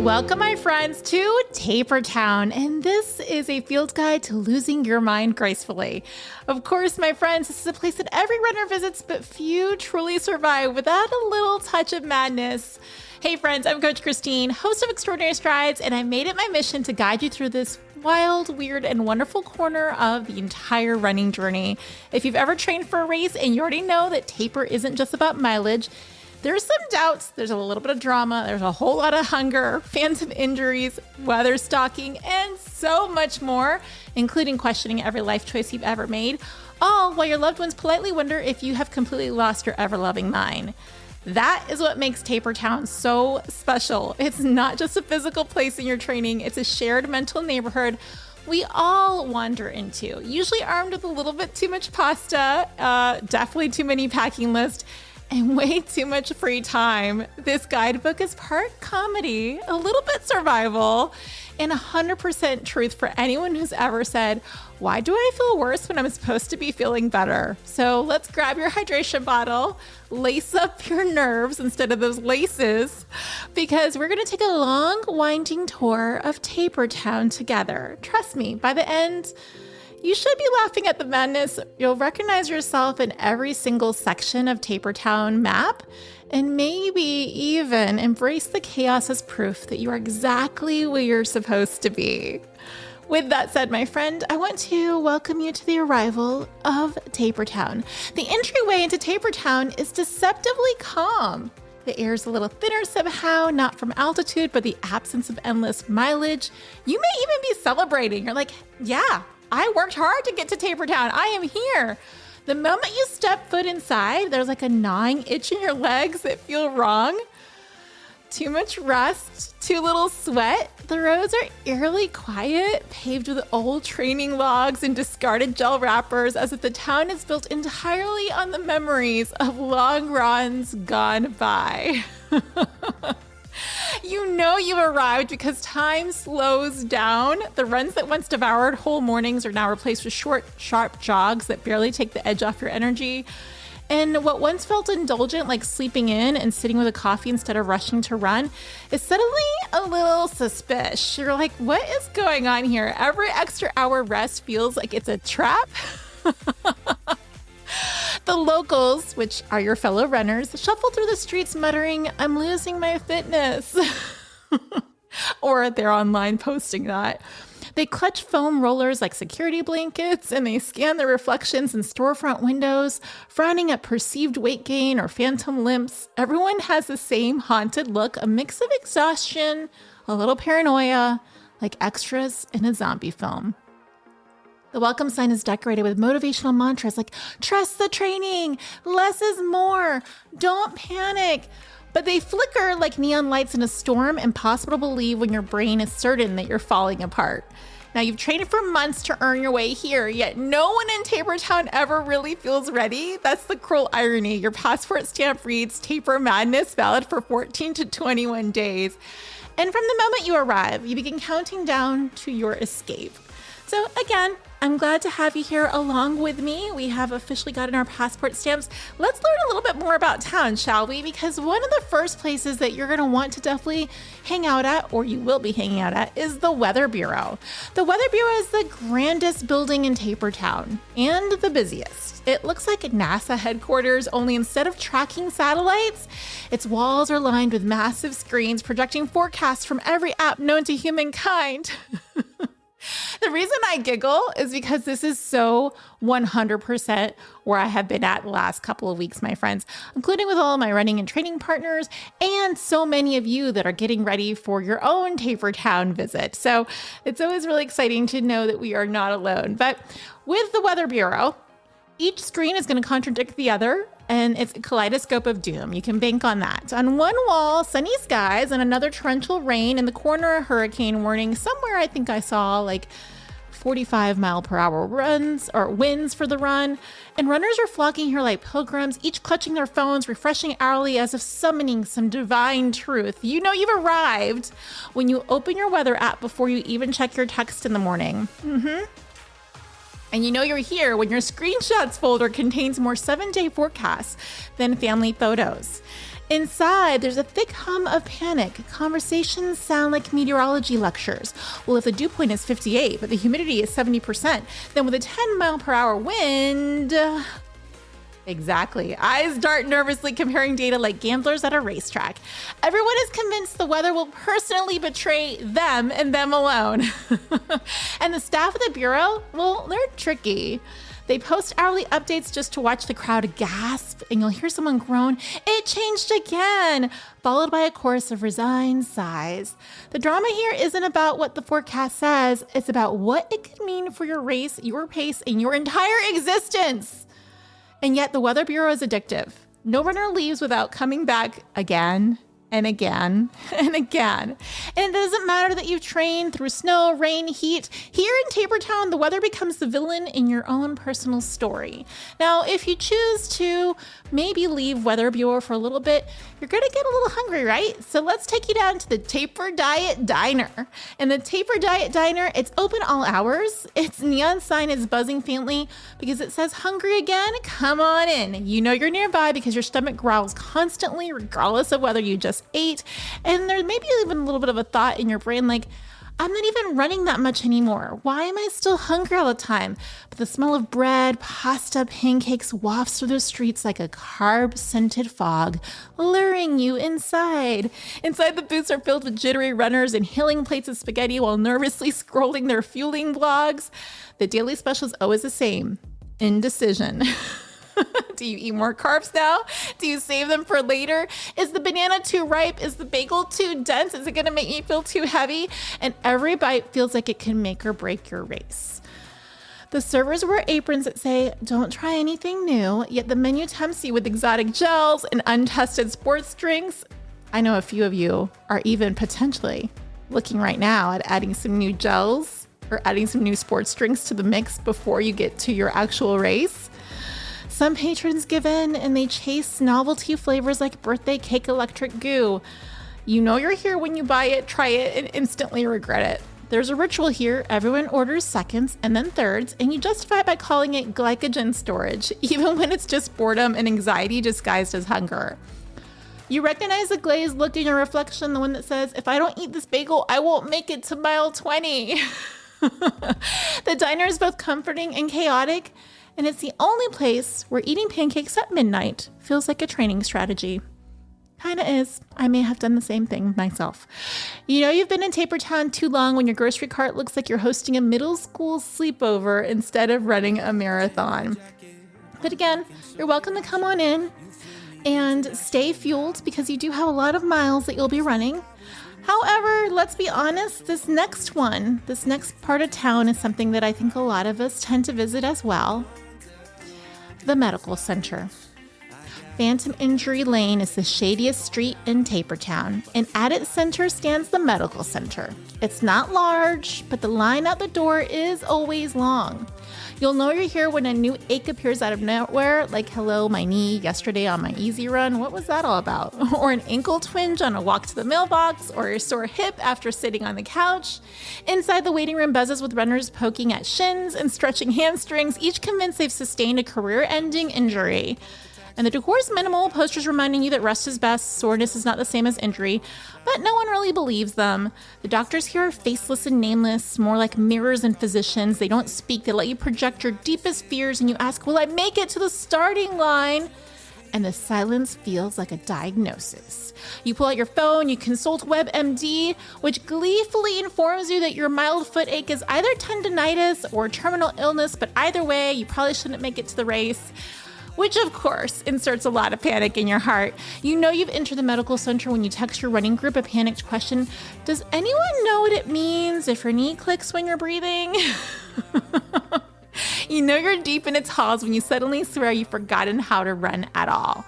Welcome, my friends, to Taper Town, and this is a field guide to losing your mind gracefully. Of course, my friends, this is a place that every runner visits, but few truly survive without a little touch of madness. Hey friends, I'm Coach Christine, host of Extraordinary Strides, and I made it my mission to guide you through this wild, weird, and wonderful corner of the entire running journey. If you've ever trained for a race and you already know that taper isn't just about mileage, there's some doubts, there's a little bit of drama, there's a whole lot of hunger, phantom injuries, weather stalking, and so much more, including questioning every life choice you've ever made, all while your loved ones politely wonder if you have completely lost your ever-loving mind. That is what makes Taper Town so special. It's not just a physical place in your training, it's a shared mental neighborhood we all wander into, usually armed with a little bit too much pasta, definitely too many packing lists, and way too much free time. This guidebook is part comedy, a little bit survival, and 100% truth for anyone who's ever said, why do I feel worse when I'm supposed to be feeling better? So let's grab your hydration bottle, lace up your nerves instead of those laces, because we're going to take a long, winding tour of Taper Town together. Trust me, by the end, you should be laughing at the madness. You'll recognize yourself in every single section of Taper Town map, and maybe even embrace the chaos as proof that you are exactly where you're supposed to be. With that said, my friend, I want to welcome you to the arrival of Taper Town. The entryway into Taper Town is deceptively calm. The air is a little thinner somehow, not from altitude, but the absence of endless mileage. You may even be celebrating. You're like, yeah, I worked hard to get to Taper Town. I am here. The moment you step foot inside, there's like a gnawing itch in your legs that feel wrong. Too much rust, too little sweat. The roads are eerily quiet, paved with old training logs and discarded gel wrappers, as if the town is built entirely on the memories of long runs gone by. You know you've arrived because time slows down. The runs that once devoured whole mornings are now replaced with short, sharp jogs that barely take the edge off your energy. And what once felt indulgent, like sleeping in and sitting with a coffee instead of rushing to run, is suddenly a little suspicious. You're like, what is going on here? Every extra hour rest feels like it's a trap. The locals, which are your fellow runners, shuffle through the streets muttering, I'm losing my fitness. Or they're online posting that. They clutch foam rollers like security blankets, and they scan their reflections in storefront windows, frowning at perceived weight gain or phantom limps. Everyone has the same haunted look, a mix of exhaustion, a little paranoia, like extras in a zombie film. The welcome sign is decorated with motivational mantras like, trust the training, less is more, don't panic. But they flicker like neon lights in a storm, impossible to believe when your brain is certain that you're falling apart. Now, you've trained for months to earn your way here, yet no one in Taper Town ever really feels ready. That's the cruel irony. Your passport stamp reads Taper Madness, valid for 14 to 21 days. And from the moment you arrive, you begin counting down to your escape. So again, I'm glad to have you here along with me. We have officially gotten our passport stamps. Let's learn a little bit more about town, shall we? Because one of the first places that you're going to want to definitely hang out at, or you will be hanging out at, is the Weather Bureau. The Weather Bureau is the grandest building in Taper Town and the busiest. It looks like NASA headquarters, only instead of tracking satellites, its walls are lined with massive screens projecting forecasts from every app known to humankind. The reason I giggle is because this is so 100% where I have been at the last couple of weeks, my friends, including with all my running and training partners and so many of you that are getting ready for your own Taper Town visit. So it's always really exciting to know that we are not alone. But with the Weather Bureau, each screen is going to contradict the other, and it's a kaleidoscope of doom. You can bank on that. On one wall, sunny skies and another torrential rain. In the corner, a hurricane warning. Somewhere I think I saw like 45-mile-per-hour runs or winds for the run. And runners are flocking here like pilgrims, each clutching their phones, refreshing hourly as if summoning some divine truth. You know you've arrived when you open your weather app before you even check your text in the morning. And you know you're here when your screenshots folder contains more 7-day forecasts than family photos. Inside, there's a thick hum of panic. Conversations sound like meteorology lectures. Well, if the dew point is 58, but the humidity is 70%, then with a 10-mile-per-hour wind... Exactly. Eyes dart nervously, comparing data like gamblers at a racetrack. Everyone is convinced the weather will personally betray them and them alone. And the staff of the Bureau, well, they're tricky. They post hourly updates just to watch the crowd gasp, and you'll hear someone groan, "It changed again," followed by a chorus of resigned sighs. The drama here isn't about what the forecast says, it's about what it could mean for your race, your pace, and your entire existence. And yet the Weather Bureau is addictive. No runner leaves without coming back again and again and again. And it doesn't matter that you've trained through snow, rain, heat. Here in Taper Town, the weather becomes the villain in your own personal story. Now, if you choose to maybe leave Weather Bureau for a little bit, you're gonna get a little hungry, right? So let's take you down to the Taper Diet Diner. And the Taper Diet Diner, it's open all hours. Its neon sign is buzzing faintly because it says hungry again. Come on in. You know you're nearby because your stomach growls constantly, regardless of whether you just ate. And there may be even a little bit of a thought in your brain like, I'm not even running that much anymore. Why am I still hungry all the time? But the smell of bread, pasta, pancakes wafts through the streets like a carb-scented fog, luring you inside. Inside, the booths are filled with jittery runners inhaling plates of spaghetti while nervously scrolling their fueling blogs. The daily special is always the same: indecision. Do you eat more carbs now? Do you save them for later? Is the banana too ripe? Is the bagel too dense? Is it going to make you feel too heavy? And every bite feels like it can make or break your race. The servers wear aprons that say, "Don't try anything new," yet the menu tempts you with exotic gels and untested sports drinks. I know a few of you are even potentially looking right now at adding some new gels or adding some new sports drinks to the mix before you get to your actual race. Some patrons give in and they chase novelty flavors like birthday cake electric goo. You know you're here when you buy it, try it, and instantly regret it. There's a ritual here. Everyone orders seconds and then thirds, and you justify it by calling it glycogen storage, even when it's just boredom and anxiety disguised as hunger. You recognize the glazed look in your reflection, the one that says, "If I don't eat this bagel, I won't make it to mile 20. The diner is both comforting and chaotic, and it's the only place where eating pancakes at midnight feels like a training strategy. Kinda is. I may have done the same thing myself. You know you've been in Taper Town too long when your grocery cart looks like you're hosting a middle school sleepover instead of running a marathon. But again, you're welcome to come on in and stay fueled because you do have a lot of miles that you'll be running. However, let's be honest, this next part of town is something that I think a lot of us tend to visit as well. The medical center. Phantom Injury Lane is the shadiest street in Taper Town, and at its center stands the medical center. It's not large, but the line out the door is always long. You'll know you're here when a new ache appears out of nowhere, like, hello, my knee yesterday on my easy run. What was that all about? Or an ankle twinge on a walk to the mailbox, or a sore hip after sitting on the couch. Inside, the waiting room buzzes with runners poking at shins and stretching hamstrings, each convinced they've sustained a career-ending injury. And the decor is minimal, posters reminding you that rest is best, soreness is not the same as injury, but no one really believes them. The doctors here are faceless and nameless, more like mirrors than physicians. They don't speak, they let you project your deepest fears, and you ask, will I make it to the starting line? And the silence feels like a diagnosis. You pull out your phone, you consult WebMD, which gleefully informs you that your mild foot ache is either tendinitis or terminal illness, but either way, you probably shouldn't make it to the race. Which, of course, inserts a lot of panic in your heart. You know you've entered the medical center when you text your running group a panicked question. Does anyone know what it means if your knee clicks when you're breathing? You know you're deep in its halls when you suddenly swear you've forgotten how to run at all.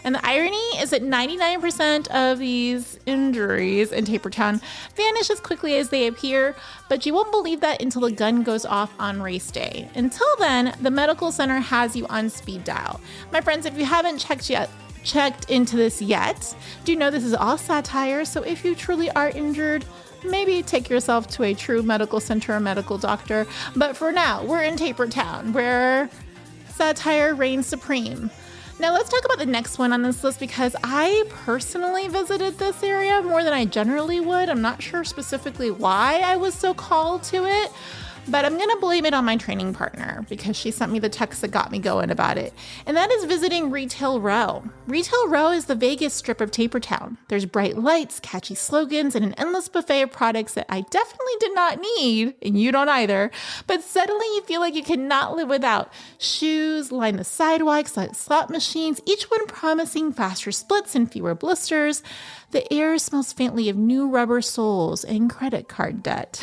And the irony is that 99% of these injuries in Taper Town vanish as quickly as they appear, but you won't believe that until the gun goes off on race day. Until then, the medical center has you on speed dial. My friends, if you haven't checked into this yet, do know this is all satire, so if you truly are injured, maybe take yourself to a true medical center or medical doctor. But for now, we're in Taper Town, where satire reigns supreme. Now let's talk about the next one on this list because I personally visited this area more than I generally would. I'm not sure specifically why I was so called to it, but I'm going to blame it on my training partner because she sent me the text that got me going about it. And that is visiting Retail Row. Retail Row is the Vegas strip of Taper Town. There's bright lights, catchy slogans, and an endless buffet of products that I definitely did not need, and you don't either, but suddenly you feel like you cannot live without. Shoes line the sidewalks like slot machines, each one promising faster splits and fewer blisters. The air smells faintly of new rubber soles and credit card debt.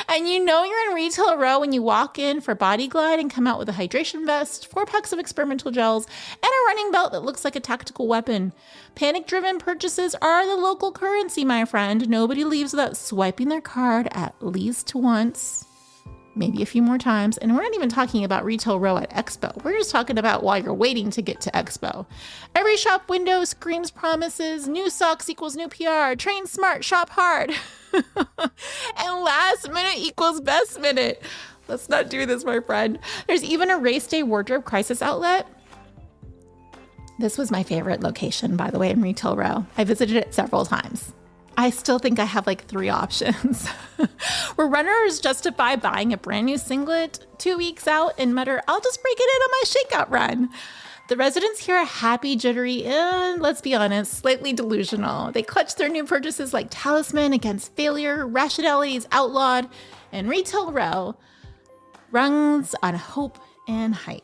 And you know you're in Retail Row when you walk in for Body Glide and come out with a hydration vest, 4 packs of experimental gels, and a running belt that looks like a tactical weapon. Panic-driven purchases are the local currency, my friend. Nobody leaves without swiping their card at least once, maybe a few more times. And we're not even talking about Retail Row at Expo. We're just talking about while you're waiting to get to Expo. Every shop window screams promises. New socks equals new PR. Train smart, shop hard. And last minute equals best minute. Let's not do this, my friend. There's even a race day wardrobe crisis outlet. This was my favorite location, by the way, in Retail Row. I visited it several times. I still think I have like 3 options. Where runners justify buying a brand new singlet 2 weeks out and mutter, I'll just break it in on my shakeout run. The residents here are happy, jittery, and let's be honest, slightly delusional. They clutch their new purchases like talisman against failure. Rationality is outlawed, and Retail Row runs on hope and hype.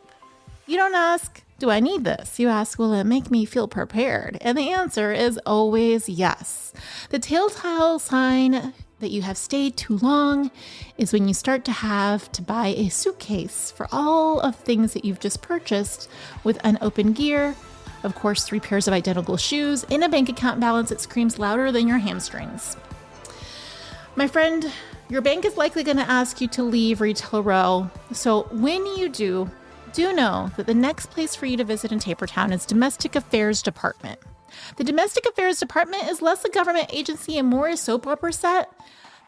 You don't ask, do I need this? You ask, will it make me feel prepared? And the answer is always yes. The telltale sign that you have stayed too long is when you start to have to buy a suitcase for all of things that you've just purchased with unopened gear, of course, 3 pairs of identical shoes, and a bank account balance that screams louder than your hamstrings. My friend, your bank is likely going to ask you to leave Retail Row. So when you do know that the next place for you to visit in Taper Town is Domestic Affairs Department. The Domestic Affairs Department is less a government agency and more a soap opera set.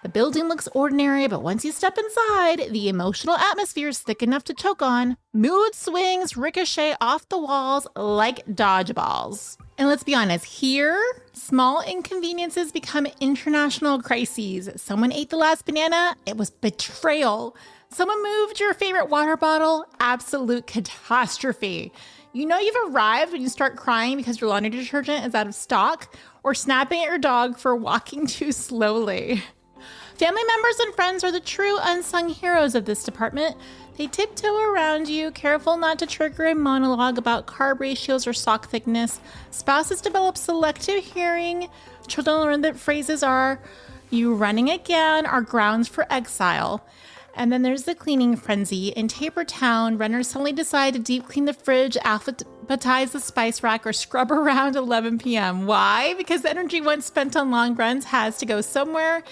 The building looks ordinary, but once you step inside, the emotional atmosphere is thick enough to choke on. Mood swings ricochet off the walls like dodgeballs. And let's be honest, here, small inconveniences become international crises. Someone ate the last banana, it was betrayal. Someone moved your favorite water bottle, absolute catastrophe. You know you've arrived when you start crying because your laundry detergent is out of stock, or snapping at your dog for walking too slowly. Family members and friends are the true unsung heroes of this department. They tiptoe around you, careful not to trigger a monologue about carb ratios or sock thickness. Spouses develop selective hearing. Children learn that phrases are, you running again, are grounds for exile. And then there's the cleaning frenzy. In Taper Town, runners suddenly decide to deep clean the fridge, alphabetize the spice rack, or scrub around 11 p.m. Why? Because the energy once spent on long runs has to go somewhere.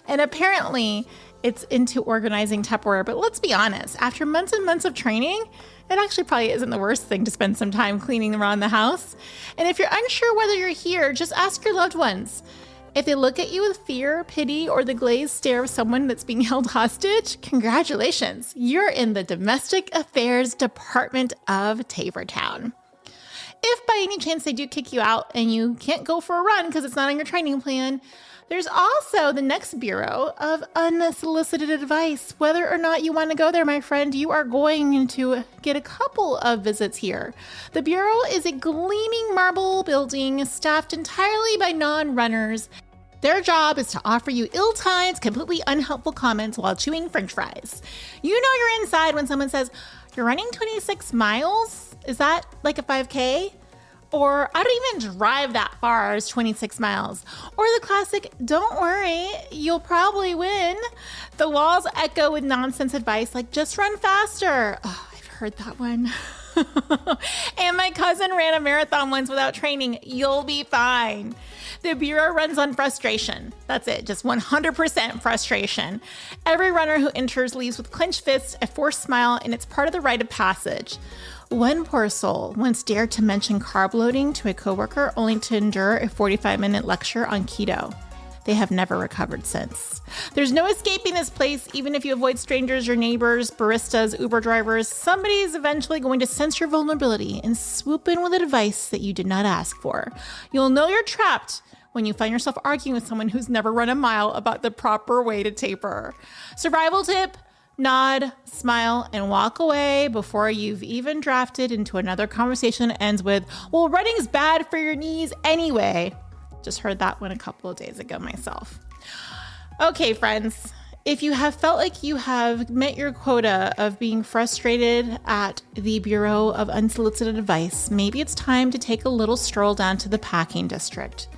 And apparently, it's into organizing Tupperware. But let's be honest, after months and months of training, it actually probably isn't the worst thing to spend some time cleaning around the house. And if you're unsure whether you're here, just ask your loved ones. If they look at you with fear, pity, or the glazed stare of someone that's being held hostage, congratulations, you're in the Domestic Affairs Department of Taper Town. If by any chance they do kick you out and you can't go for a run because it's not on your training plan, there's also the next bureau of Unsolicited Advice. Whether or not you want to go there, my friend, you are going to get a couple of visits here. The bureau is a gleaming marble building staffed entirely by non-runners. Their job is to offer you ill-timed, completely unhelpful comments while chewing french fries. You know you're inside when someone says, you're running 26 miles? Is that like a 5K? Or I don't even drive that far as 26 miles. Or the classic, don't worry, you'll probably win. The walls echo with nonsense advice like just run faster. Oh, I've heard that one. And my cousin ran a marathon once without training. You'll be fine. The bureau runs on frustration. That's it, just 100% frustration. Every runner who enters leaves with clenched fists, a forced smile, and it's part of the rite of passage. One poor soul once dared to mention carb loading to a coworker only to endure a 45-minute lecture on keto. They have never recovered since. There's no escaping this place, even if you avoid strangers, your neighbors, baristas, Uber drivers. Somebody is eventually going to sense your vulnerability and swoop in with advice that you did not ask for. You'll know you're trapped when you find yourself arguing with someone who's never run a mile about the proper way to taper. Survival tip: nod, smile, and walk away before you've even drafted into another conversation that ends with, well, running's bad for your knees anyway. Just heard that one a couple of days ago myself. Okay, friends, if you have felt like you have met your quota of being frustrated at the Bureau of Unsolicited Advice, maybe it's time to take a little stroll down to the Packing District.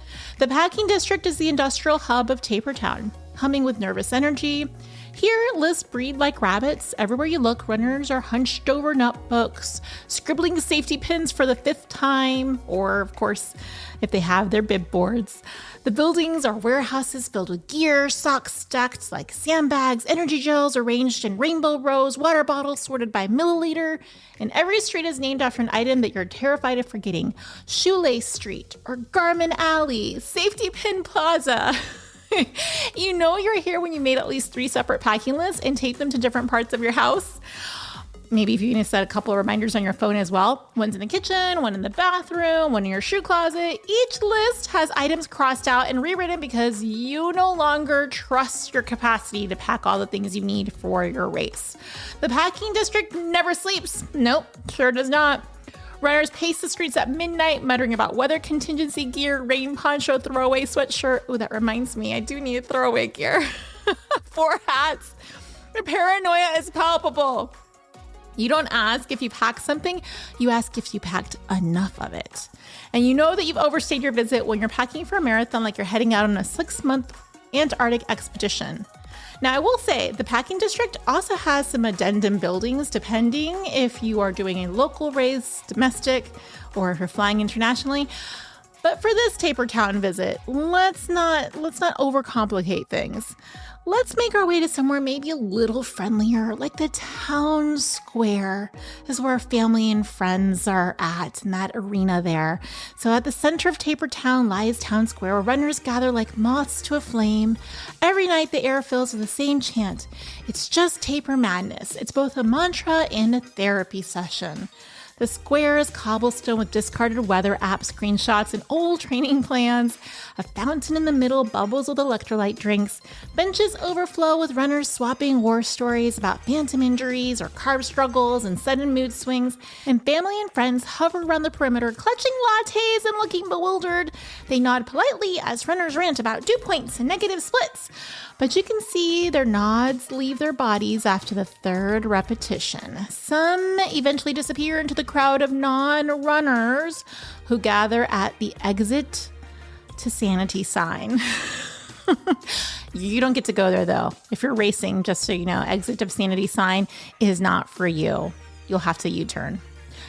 The Packing District is the industrial hub of Taper Town, humming with nervous energy. Here, lists breed like rabbits. Everywhere you look, runners are hunched over notebooks, scribbling safety pins for the 5th time, or, of course, if they have their bib boards. The buildings are warehouses filled with gear, socks stacked like sandbags, energy gels arranged in rainbow rows, water bottles sorted by milliliter, and every street is named after an item that you're terrified of forgetting. Shoelace Street, or Garmin Alley, Safety Pin Plaza. You know you're here when you made at least 3 separate packing lists and taped them to different parts of your house. Maybe if you need to set a couple of reminders on your phone as well. One's in the kitchen, one in the bathroom, one in your shoe closet. Each list has items crossed out and rewritten because you no longer trust your capacity to pack all the things you need for your race. The Packing District never sleeps. Nope, sure does not. Runners pace the streets at midnight, muttering about weather contingency gear, rain poncho, throwaway sweatshirt. Oh, that reminds me, I do need throwaway gear. 4 hats. Their paranoia is palpable. You don't ask if you packed something, you ask if you packed enough of it. And you know that you've overstayed your visit when you're packing for a marathon like you're heading out on a 6-month Antarctic expedition. Now, I will say the Packing District also has some addendum buildings, depending if you are doing a local race, domestic, or if you're flying internationally. But for this Taper Town visit, let's not overcomplicate things. Let's make our way to somewhere maybe a little friendlier, like the town square is where family and friends are at in that arena there. So at the center of Taper Town lies Town Square, where runners gather like moths to a flame. Every night the air fills with the same chant. It's just Taper Madness. It's both a mantra and a therapy session. The square is cobblestone with discarded weather app screenshots and old training plans. A fountain in the middle bubbles with electrolyte drinks. Benches overflow with runners swapping war stories about phantom injuries or carb struggles and sudden mood swings. And family and friends hover around the perimeter, clutching lattes and looking bewildered. They nod politely as runners rant about dew points and negative splits. But you can see their nods leave their bodies after the 3rd repetition. Some eventually disappear into the crowd of non-runners who gather at the exit to sanity sign. You don't get to go there, though. If you're racing, just so you know, exit of sanity sign is not for you. You'll have to U-turn.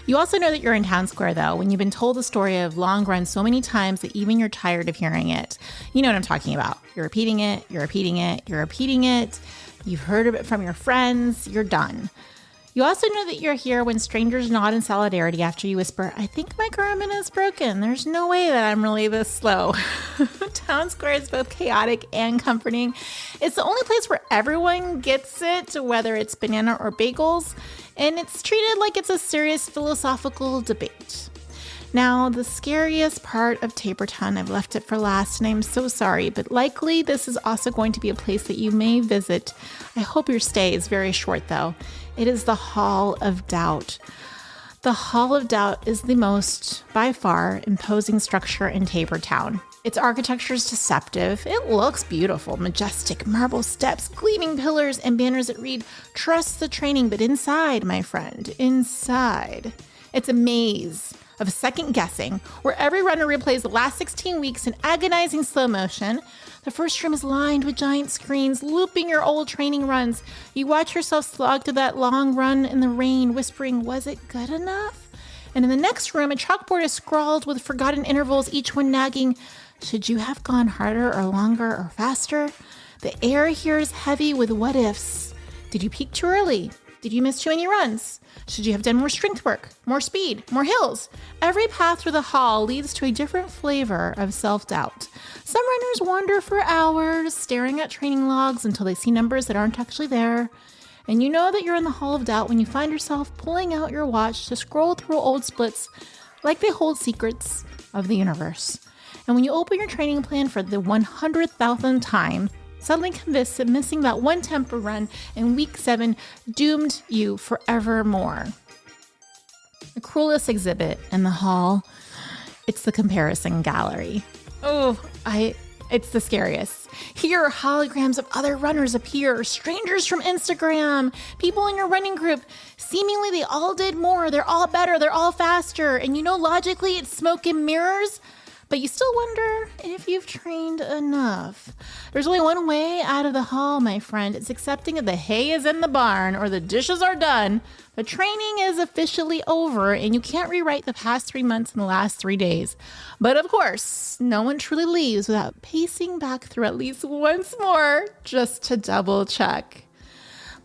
You also know that you're in Town Square, though, when you've been told the story of long run so many times that even you're tired of hearing it. You know what I'm talking about. You're repeating it, you're repeating it, you're repeating it. You've heard of it from your friends. You're done. You also know that you're here when strangers nod in solidarity after you whisper, I think my Garmin is broken. There's no way that I'm really this slow. Town Square is both chaotic and comforting. It's the only place where everyone gets it, whether it's banana or bagels, and it's treated like it's a serious philosophical debate. Now, the scariest part of Taper Town, I've left it for last, and I'm so sorry, but likely this is also going to be a place that you may visit. I hope your stay is very short, though. It is the Hall of Doubt. The Hall of Doubt is the most, by far, imposing structure in Taper Town. Its architecture is deceptive. It looks beautiful, majestic marble steps, gleaming pillars, and banners that read, trust the training, but inside, my friend, inside. It's a maze of second guessing, where every runner replays the last 16 weeks in agonizing slow motion. The first room is lined with giant screens, looping your old training runs. You watch yourself slog to that long run in the rain, whispering, was it good enough? And in the next room, a chalkboard is scrawled with forgotten intervals, each one nagging, should you have gone harder or longer or faster? The air here is heavy with what ifs. Did you peak too early? Did you miss too many runs? Should you have done more strength work, more speed, more hills? Every path through the hall leads to a different flavor of self-doubt. Some runners wander for hours, staring at training logs until they see numbers that aren't actually there. And you know that you're in the hall of doubt when you find yourself pulling out your watch to scroll through old splits like they hold secrets of the universe. And when you open your training plan for the 100,000th time, suddenly convinced that missing that one tempo run in week 7 doomed you forevermore. The cruelest exhibit in the hall, it's the comparison gallery. It's the scariest. Here, holograms of other runners appear, strangers from Instagram, people in your running group. Seemingly, they all did more. They're all better. They're all faster. And logically, it's smoke and mirrors. But you still wonder if you've trained enough. There's only one way out of the hall, my friend. It's accepting that the hay is in the barn or the dishes are done. The training is officially over and you can't rewrite the past 3 months and the last 3 days. But of course, no one truly leaves without pacing back through at least once more just to double check.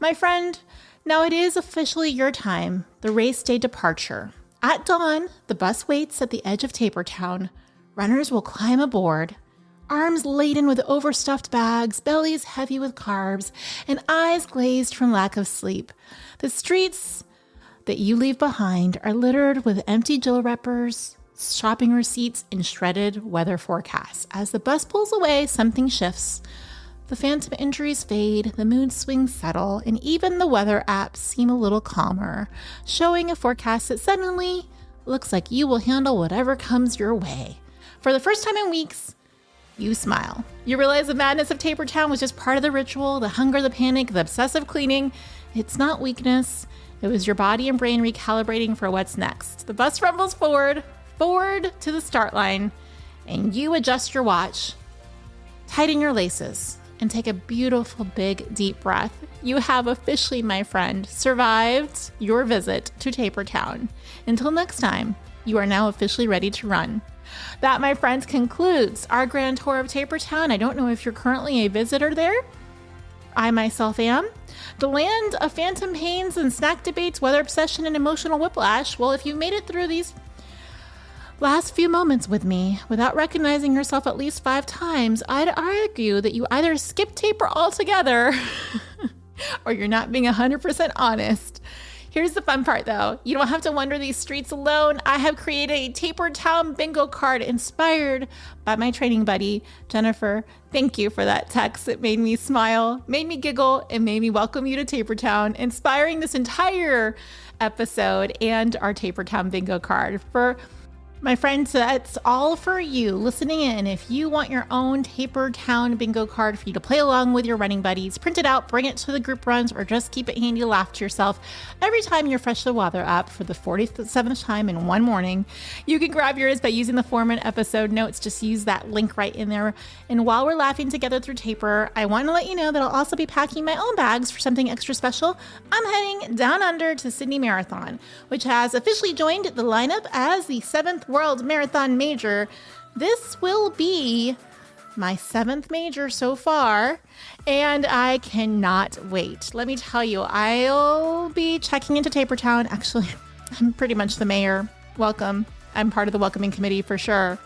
My friend, now it is officially your time, the race day departure. At dawn, the bus waits at the edge of Taper Town. Runners will climb aboard, arms laden with overstuffed bags, bellies heavy with carbs, and eyes glazed from lack of sleep. The streets that you leave behind are littered with empty Jill wrappers, shopping receipts, and shredded weather forecasts. As the bus pulls away, something shifts. The phantom injuries fade, the mood swings settle, and even the weather apps seem a little calmer, showing a forecast that suddenly looks like you will handle whatever comes your way. For the first time in weeks, you smile. You realize the madness of Taper Town was just part of the ritual, the hunger, the panic, the obsessive cleaning. It's not weakness. It was your body and brain recalibrating for what's next. The bus rumbles forward to the start line, and you adjust your watch, tighten your laces, and take a beautiful, big, deep breath. You have officially, my friend, survived your visit to Taper Town. Until next time, you are now officially ready to run. That, my friends, concludes our grand tour of Taper Town. I don't know if you're currently a visitor there. I myself am. The land of phantom pains and snack debates, weather obsession, and emotional whiplash. Well, if you've made it through these last few moments with me without recognizing yourself at least 5 times, I'd argue that you either skip Taper altogether or you're not being 100% honest. Here's the fun part, though. You don't have to wander these streets alone. I have created a Taper Town bingo card inspired by my training buddy, Jennifer. Thank you for that text. It made me smile, made me giggle, and made me welcome you to Taper Town, inspiring this entire episode and our Taper Town bingo card. For my friends, that's all for you listening in. If you want your own Taper Town bingo card for you to play along with your running buddies, print it out, bring it to the group runs, or just keep it handy to laugh to yourself every time you're fresh the weather up for the 47th time in one morning. You can grab yours by using the form in episode notes. Just use that link right in there. And while we're laughing together through Taper, I want to let you know that I'll also be packing my own bags for something extra special. I'm heading down under to Sydney Marathon, which has officially joined the lineup as the 7th World Marathon Major. This will be my 7th major so far, and I cannot wait. Let me tell you, I'll be checking into Taper Town. Actually, I'm pretty much the mayor. Welcome. I'm part of the welcoming committee for sure.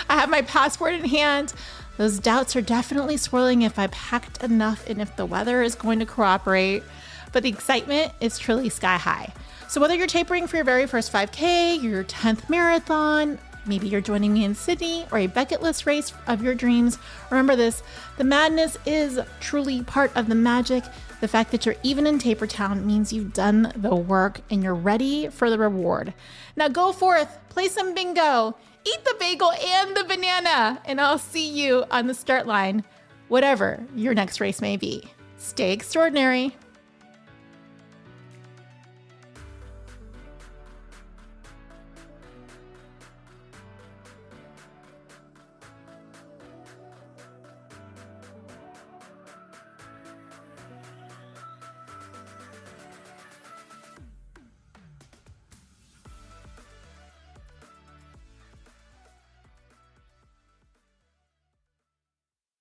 I have my passport in hand. Those doubts are definitely swirling if I packed enough and if the weather is going to cooperate, but the excitement is truly sky high. So whether you're tapering for your very first 5K, your 10th marathon, maybe you're joining me in Sydney, or a bucket list race of your dreams, remember this: the madness is truly part of the magic. The fact that you're even in Taper Town means you've done the work and you're ready for the reward. Now go forth, play some bingo, eat the bagel and the banana, and I'll see you on the start line, whatever your next race may be. Stay extraordinary.